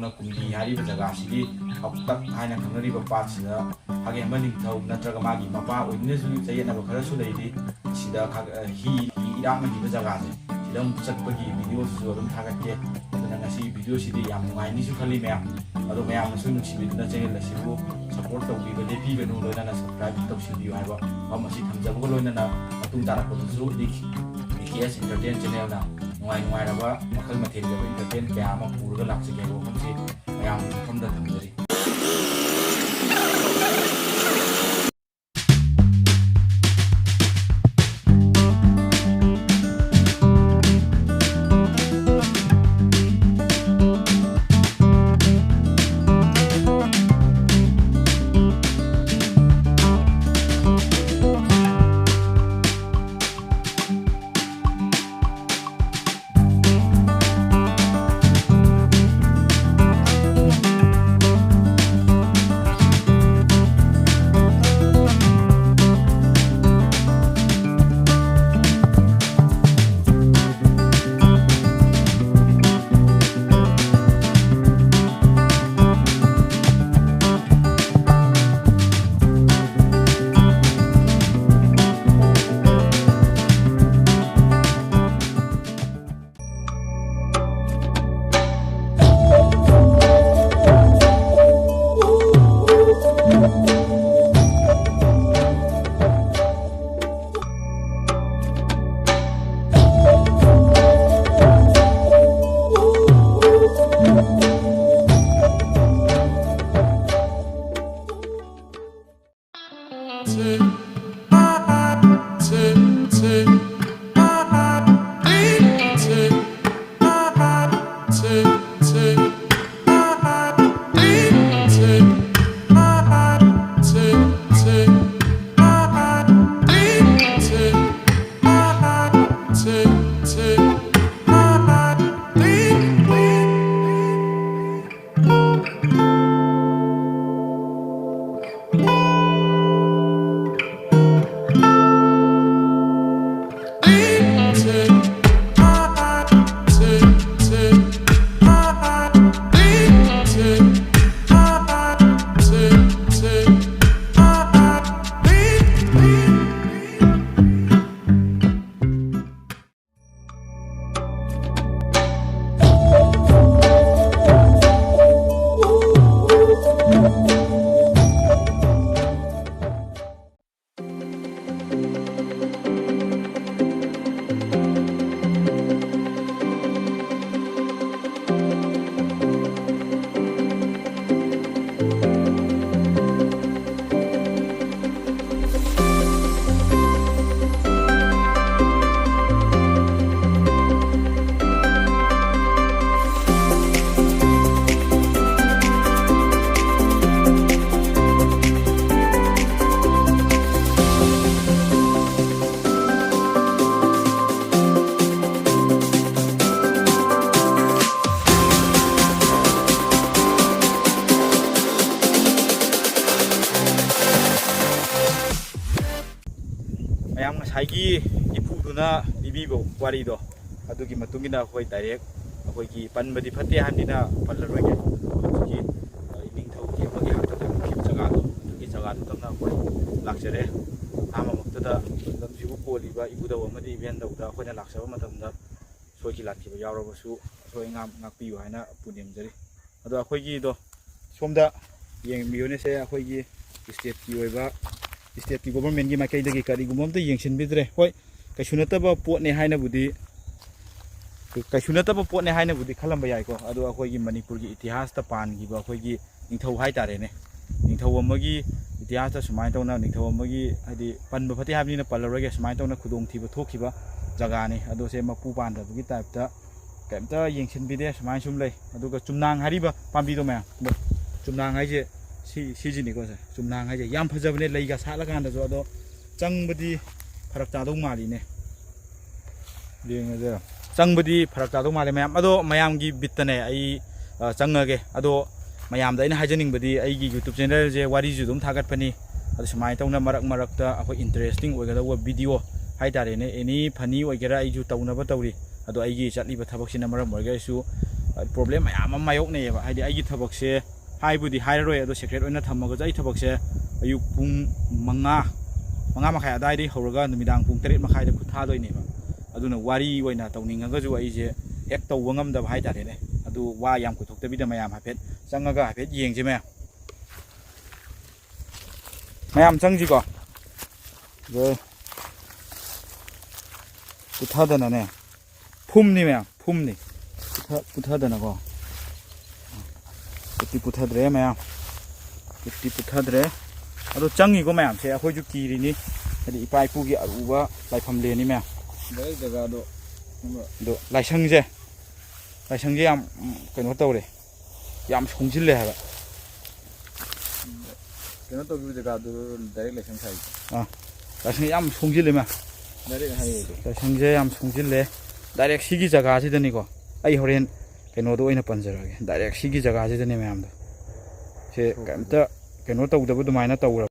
ꯐꯥꯎꯅ ꯀꯨꯝꯂꯤ ꯍꯥꯏꯔꯤꯕ ꯖꯒꯥꯁꯤꯒꯤ ꯍꯧꯇꯛ ꯍꯥꯏꯅ ꯈꯪꯅꯔꯤꯕ ꯄꯥꯠꯁꯤꯗ ꯈꯥꯒꯦꯝꯕ ꯅꯤꯡꯊꯧ ꯅꯠꯇ꯭ꯔꯒ ꯃꯥꯒꯤ ꯃꯄꯥ ꯑꯣꯏꯅꯁꯨ ꯆꯌꯦꯠꯅꯕ ꯈꯔꯁꯨ ꯂꯩꯔꯤ ꯁꯤꯗ ꯍꯤ ꯏꯔꯥꯛꯅꯈꯤꯕ ꯖꯒꯥꯁꯦ ꯁꯤꯗ ꯑꯃꯨꯛ ꯆꯠꯄꯒꯤ ꯚꯤꯗꯤꯑꯣꯁꯤꯁꯨ ꯑꯗꯨꯝ ꯊꯥꯒꯠꯀꯦ ꯑꯗꯨꯅ ꯉꯁꯤ ꯚꯤꯗꯤꯑꯣꯁꯤꯗꯤ ꯌꯥꯝ ꯅꯨꯡꯉꯥꯏꯅꯤꯁꯨ ꯈꯜꯂꯤ ꯃꯌꯥꯝ ꯑꯗꯣ ꯃꯌꯥꯝꯅꯁꯨ ꯅꯨꯡꯁꯤꯕꯤꯗꯨꯅ ꯆꯦꯅꯦꯜ ꯑꯁꯤꯕꯨ ꯁꯄꯣꯔꯠ ꯇꯧꯕꯤꯕ ꯂꯦꯞꯄꯤꯒꯅꯨ ꯂꯣꯏꯅꯅ ꯁꯕꯁꯀ꯭ꯔꯥꯏꯕ ꯇꯧꯁꯤꯟꯕꯤꯌꯨ ꯍꯥꯏꯕ ꯋꯥꯐꯝ ꯑꯁꯤ ꯊꯝꯖꯕꯒ ꯂꯣꯏꯅꯅ ꯃꯇꯨꯡ ꯇꯥꯔꯛꯄꯗꯁꯨ DKS Entertain ꯆꯦꯅꯦꯜꯅ ꯅꯨꯡꯉꯥꯏꯔꯕ ꯃꯈꯜ ꯃꯊꯦꯜꯒꯤ ꯑꯣꯏꯕ ꯏꯟꯇꯔꯇꯦꯟ ꯀꯌꯥ ꯑꯃ ꯄꯨꯔꯒ ꯂꯥꯛꯆꯒꯦ ꯍꯥꯏꯕ ꯋꯥꯐꯝꯁꯤ ꯃꯌꯥꯝꯒꯤ ꯃꯐꯝꯗ ꯊꯝꯖꯔꯤ ꯃꯌꯥꯝ ꯉꯁꯥꯏꯒꯤ ꯏꯄꯨꯗꯨꯅ ꯂꯤꯕꯤꯕ ꯋꯥꯔꯤꯗꯣ ꯑꯗꯨꯒꯤ ꯃꯇꯨꯡꯏꯟꯅ ꯑꯩꯈꯣꯏ ꯗꯥꯏꯔꯦꯛ ꯑꯩꯈꯣꯏꯒꯤ ꯄꯟꯕꯗꯤ ꯐꯠꯇꯦ ꯍꯥꯏꯕꯅꯤꯅ ꯄꯜꯂꯔꯣꯏꯒꯦ ꯍꯧꯖꯤꯛꯀꯤ ꯅꯤꯡꯊꯧꯒꯤ ꯑꯃꯒꯤ ꯍꯥꯛꯇꯛꯇ ꯃꯨꯈꯤꯕ ꯖꯒꯥꯗꯣ ꯑꯗꯨꯒꯤ ꯖꯒꯥꯗꯨꯗꯪꯅ ꯑꯩꯈꯣꯏ ꯂꯥꯛꯆꯔꯦ ꯑꯍꯥꯟꯕꯃꯛꯇꯗ ꯂꯝꯁꯤꯕꯨ ꯀꯣꯜꯂꯤꯕ ꯏꯕꯨꯙꯧ ꯑꯃꯗꯤ ꯏꯕꯦꯟꯗꯧꯗ ꯑꯩꯈꯣꯏꯅ ꯂꯥꯛꯆꯕ ꯃꯇꯝꯗ ꯁꯣꯏꯈꯤ ꯂꯥꯛꯈꯤꯕ ꯌꯥꯎꯔꯕꯁꯨ ꯑꯁꯣꯏ ꯑꯉꯥꯝ ꯉꯥꯛꯄꯤꯌꯨ ꯍꯥꯏꯅ ꯄꯨꯅꯦꯝꯖꯔꯤ ꯑꯗꯣ ꯑꯩꯈꯣꯏꯒꯤꯗꯣ ꯁꯣꯝꯗ ꯌꯦꯡꯕꯤꯌꯨꯅꯦꯁꯦ ꯑꯩꯈꯣꯏꯒꯤ ꯏꯁꯇꯦꯠꯀꯤ ꯑꯣꯏꯕ ꯏꯁꯇꯦꯠꯀꯤ ꯒꯣꯚꯔꯟꯃꯦꯟꯠꯀꯤ ꯃꯥꯏꯀꯩꯗꯒꯤ ꯀꯔꯤꯒꯨꯝꯕ ꯑꯝꯇ ꯌꯦꯡꯁꯤꯟꯕꯤꯗ꯭ꯔꯦ ꯍꯣꯏ ꯀꯩꯁꯨ ꯅꯠꯇꯕ ꯄꯣꯠꯅꯦ ꯍꯥꯏꯅꯕꯨꯗꯤ ꯈꯜꯂꯝꯕ ꯌꯥꯏꯀꯣ ꯑꯗꯣ ꯑꯩꯈꯣꯏꯒꯤ ꯃꯅꯤꯄꯨꯔꯒꯤ ꯏꯇꯤꯍꯥꯁꯇ ꯄꯥꯟꯈꯤꯕ ꯑꯩꯈꯣꯏꯒꯤ ꯅꯤꯡꯊꯧ ꯍꯥꯏꯇꯥꯔꯦꯅꯦ ꯅꯤꯡꯊꯧ ꯑꯃꯒꯤ ꯏꯇꯤꯍꯥꯁꯇ ꯁꯨꯃꯥꯏꯅ ꯇꯧꯅ ꯅꯤꯡꯊꯧ ꯑꯃꯒꯤ ꯍꯥꯏꯗꯤ ꯄꯟꯕ ꯐꯠꯇꯦ ꯍꯥꯏꯕꯅꯤꯅ ꯄꯜꯂꯔꯣꯏꯒꯦ ꯁꯨꯃꯥꯏꯅ ꯇꯧꯅ ꯈꯨꯗꯣꯡꯊꯤꯕ ꯊꯣꯛꯈꯤꯕ ꯖꯒꯥꯅꯤ ꯑꯗꯣ ꯁꯦ ꯃꯄꯨ ꯄꯥꯟꯗꯕꯒꯤ ꯇꯥꯏꯞꯇ ꯀꯩꯝꯇ ꯌꯦꯡꯁꯤꯟꯕꯤꯗꯦ ꯁꯨꯃꯥꯏꯅ ꯁꯨꯝ ꯂꯩ ꯑꯗꯨꯒ ꯆꯨꯝꯅꯥꯡ ꯍꯥꯏꯔꯤꯕ ꯄꯥꯝꯕꯤꯗꯣ ꯃꯌꯥꯝ ꯆꯨꯝꯅꯥꯡ ꯍꯥꯏꯁꯦ ꯁꯤꯁꯤꯅꯤꯀꯣ ꯁꯦ ꯆꯨꯝꯅꯥꯡ ꯍꯥꯏꯁꯦ ꯌꯥꯝ ꯐꯖꯕꯅꯦ ꯂꯩꯒ ꯁꯥꯠꯂꯀꯥꯟꯗꯁꯨ ꯑꯗꯣ ꯆꯪꯕꯗꯤ ꯐꯔꯛ ꯇꯥꯗꯧ ꯃꯥꯜꯂꯤꯅꯦ ꯌꯦꯡꯉꯁꯦ ꯆꯪꯕꯗꯤ ꯐꯔꯛ ꯇꯥꯗꯧ ꯃꯥꯜꯂꯦ ꯃꯌꯥꯝ ꯑꯗꯣ ꯃꯌꯥꯝꯒꯤ ꯕꯤꯠꯇꯅꯦ ꯑꯩ ꯆꯪꯉꯒꯦ ꯑꯗꯣ ꯃꯌꯥꯝꯗ ꯑꯩꯅ ꯍꯥꯏꯖꯅꯤꯡꯕꯗꯤ ꯑꯩꯒꯤ ꯌꯨꯇ꯭ꯌꯨꯕ ꯆꯦꯅꯦꯜꯁꯦ ꯋꯥꯔꯤꯁꯨ ꯑꯗꯨꯝ ꯊꯥꯒꯠꯄꯅꯤ ꯑꯗꯣ ꯁꯨꯃꯥꯏꯅ ꯇꯧꯅ ꯃꯔꯛ ꯃꯔꯛꯇ ꯑꯩꯈꯣꯏ ꯏꯟꯇꯔꯦꯁꯇꯤꯡ ꯑꯣꯏꯒꯗꯧꯕ ꯚꯤꯗꯤꯑꯣ ꯍꯥꯏꯇꯥꯔꯦꯅꯦ ꯑꯦꯅꯤ ꯐꯅꯤ ꯑꯣꯏꯒꯦꯔꯥ ꯑꯩꯁꯨ ꯇꯧꯅꯕ ꯇꯧꯔꯤ ꯑꯗꯣ ꯑꯩꯒꯤ ꯆꯠꯂꯤꯕ ꯊꯕꯛꯁꯤꯅ ꯃꯔꯝ ꯑꯣꯏꯔꯒ ꯑꯩꯁꯨ ꯄ꯭ꯔꯣꯕ꯭ꯂꯦꯝ ꯃꯌꯥꯝ ꯑꯃ ꯃꯥꯌꯣꯛꯅꯩꯌꯦꯕ ꯍꯥꯏꯗꯤ ꯑꯩꯒꯤ ꯊꯕꯛꯁꯦ ꯍꯥꯏꯕꯨꯗꯤ ꯍꯥꯏꯔꯔꯣꯏ ꯑꯗꯣ ꯁꯦꯀ꯭ꯔꯦꯠ ꯑꯣꯏꯅ ꯊꯝꯃꯒꯁꯨ ꯑꯩ ꯊꯕꯛꯁꯦ ꯑꯌꯨꯛ ꯄꯨꯡ 5 ꯃꯈꯥꯏ ꯑꯗꯨꯋꯥꯏꯗꯒꯤ ꯍꯧꯔꯒ ꯅꯨꯃꯤꯗꯥꯡ ꯄꯨꯡ 8 ꯃꯈꯥꯏꯗ ꯈꯨꯠ ꯊꯥꯗꯣꯏꯅꯦꯕ ꯑꯗꯨꯅ ꯋꯥꯔꯤ ꯑꯣꯏꯅ ꯇꯧꯅꯤꯡꯉꯒꯁꯨ ꯑꯩꯁꯦ ꯍꯦꯛ ꯇꯧꯕ ꯉꯝꯗꯕ ꯍꯥꯏꯇꯥꯔꯦꯅꯦ ꯑꯗꯨ ꯋꯥ ꯌꯥꯝ ꯀꯣꯏꯊꯣꯛꯇꯕꯤꯗ ꯃꯌꯥꯝ ꯍꯥꯏꯐꯦꯠ ꯆꯪꯉꯒ ꯍꯥꯏꯐꯦꯠ ꯌꯦꯡꯁꯦ ꯃꯌꯥꯝ ꯆꯪꯁꯤꯀꯣ ꯄꯨꯊꯗꯅꯅꯦ ꯐꯨꯝꯅꯤ ꯃꯌꯥꯝ ꯐꯨꯝꯅꯤ ꯄꯨꯊꯗꯅꯀꯣ ꯄꯨꯠꯇꯤ ꯄꯨꯊꯗ꯭ꯔꯦ ꯃꯌꯥꯝ ꯄꯨꯠꯇꯤ ꯄꯨꯊꯗ꯭ꯔꯦ ꯑꯗꯣ ꯆꯪꯉꯤꯀꯣ ꯃꯌꯥꯝꯁꯦ ꯑꯩꯈꯣꯏꯁꯨ ꯀꯤꯔꯤꯅꯤ ꯍꯥꯏꯗꯤ ꯏꯄꯥ ꯏꯄꯨꯒꯤ ꯑꯔꯨꯕ ꯂꯥꯏꯐꯝ ꯂꯦꯟꯅꯤ ꯃꯌꯥꯝ ꯖꯒꯥꯗꯣ ꯑꯗꯣ ꯂꯥꯏꯁꯪꯁꯦ ꯌꯥꯝ ꯀꯩꯅꯣ ꯇꯧꯔꯦ ꯌꯥꯝ ꯁꯣꯡꯖꯤꯜꯂꯦ ꯍꯥꯏꯕ ꯀꯩꯅꯣ ꯇꯧꯈꯤꯕ ꯖꯒꯥꯗꯨ ꯗꯥꯏꯔꯦꯛ ꯂꯥꯏꯁꯪ ꯁꯥꯏ ꯂꯥꯏꯁꯪ ꯌꯥꯝ ꯁꯣꯡꯖꯤꯜꯂꯦ ꯃꯌꯥꯝ ꯗꯥꯏꯔꯦꯛ ꯍꯥꯏꯌꯦ ꯂꯥꯏꯁꯪꯁꯦ ꯌꯥꯝ ꯁꯣꯡꯖꯤꯜꯂꯦ ꯗꯥꯏꯔꯦꯛ ꯁꯤꯒꯤ ꯖꯒꯥꯁꯤꯗꯅꯤꯀꯣ ꯑꯩ ꯍꯣꯔꯦꯟ ꯀꯩꯅꯣꯗꯣ ꯑꯣꯏꯅ ꯄꯟꯖꯔꯒꯦ ꯗꯥꯏꯔꯦꯛ ꯁꯤꯒꯤ ꯖꯒꯥꯁꯤꯗꯅꯦ ꯃꯌꯥꯝꯗꯣ ꯁꯦ ꯀꯩꯝꯇ ꯀꯩꯅꯣ ꯇꯧꯗꯕ ꯑꯗꯨꯃꯥꯏꯅ ꯇꯧꯔꯕ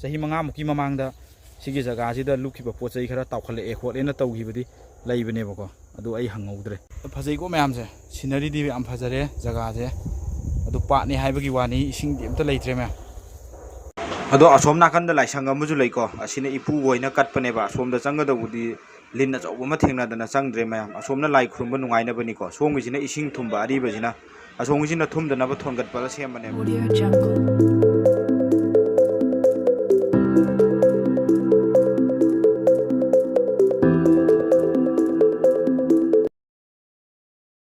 ꯆꯍꯤ 5ꯃꯨꯛꯀꯤ ꯃꯃꯥꯡꯗ ꯁꯤꯒꯤ ꯖꯒꯥꯁꯤꯗ ꯂꯨꯞꯈꯤꯕ ꯄꯣꯠ ꯆꯩ ꯈꯔ ꯇꯥꯎꯈꯠꯂꯛꯑꯦ ꯈꯣꯠꯂꯦꯅ ꯇꯧꯈꯤꯕꯗꯤ ꯂꯩꯕꯅꯦꯕꯀꯣ ꯑꯗꯨ ꯑꯩ ꯍꯪꯍꯧꯗ꯭ꯔꯦ ꯐꯖꯩꯀꯣ ꯃꯌꯥꯝꯁꯦ ꯁꯤꯅꯔꯤꯗꯤ ꯌꯥꯝ ꯐꯖꯔꯦ ꯖꯒꯥꯁꯦ ꯑꯗꯨ ꯄꯥꯠꯅꯤ ꯍꯥꯏꯕꯒꯤ ꯋꯥꯅꯤ ꯏꯁꯤꯡꯗꯤ ꯑꯝꯇ ꯂꯩꯇ꯭ꯔꯦ ꯃꯌꯥꯝ ꯑꯗꯣ ꯑꯁꯣꯝ ꯅꯥꯀꯟꯗ ꯂꯥꯏꯁꯪ ꯑꯃꯁꯨ ꯂꯩꯀꯣ ꯑꯁꯤꯅ ꯏꯄꯨ ꯑꯣꯏꯅ ꯀꯠꯄꯅꯦꯕ ꯑꯁꯣꯝꯗ ꯆꯪꯒꯗꯧꯕꯗꯤ ꯂꯤꯟ ꯑꯆꯧꯕ ꯑꯃ ꯊꯦꯡꯅꯗꯅ ꯆꯪꯗ꯭ꯔꯦ ꯃꯌꯥꯝ ꯑꯁꯣꯝꯅ ꯂꯥꯏ ꯈꯨꯔꯨꯝꯕ ꯅꯨꯡꯉꯥꯏꯅꯕꯅꯤꯀꯣ ꯁꯣꯝꯒꯤꯁꯤꯅ ꯏꯁꯤꯡ ꯊꯨꯝꯕ ꯑꯔꯤꯕꯁꯤꯅ ꯑꯁꯣꯝꯒꯤꯁꯤꯅ ꯊꯨꯝꯗꯅꯕ ꯊꯣꯟꯒꯠꯄꯒ ꯁꯦꯝꯕꯅꯦꯕ